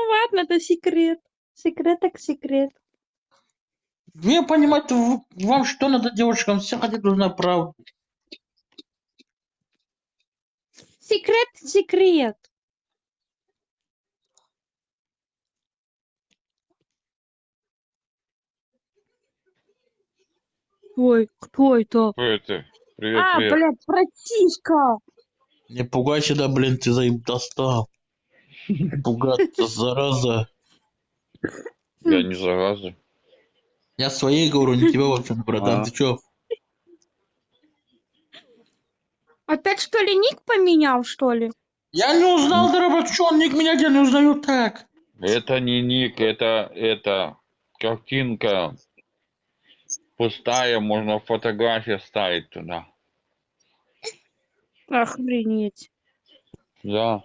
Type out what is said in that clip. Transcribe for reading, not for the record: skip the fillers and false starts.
ладно, это секрет. Секрет так секрет. Вы понимаете, вам что надо девушкам? Все хотят узнать правду. Секрет, секрет. Ой, кто это? Кто это? Привет, А, привет. блядь, братишка. Не пугайся, да, блин, ты достал. Пугаться, зараза. Я не зараза. Я своей говорю, не тебя вообще, братан, А, ты чё? Опять что ли ник поменял, что ли? Я не узнал, дорогой, что он ник меня где не узнает так. это не ник, это картинка пустая, можно фотографию ставить туда. Охренеть. Да.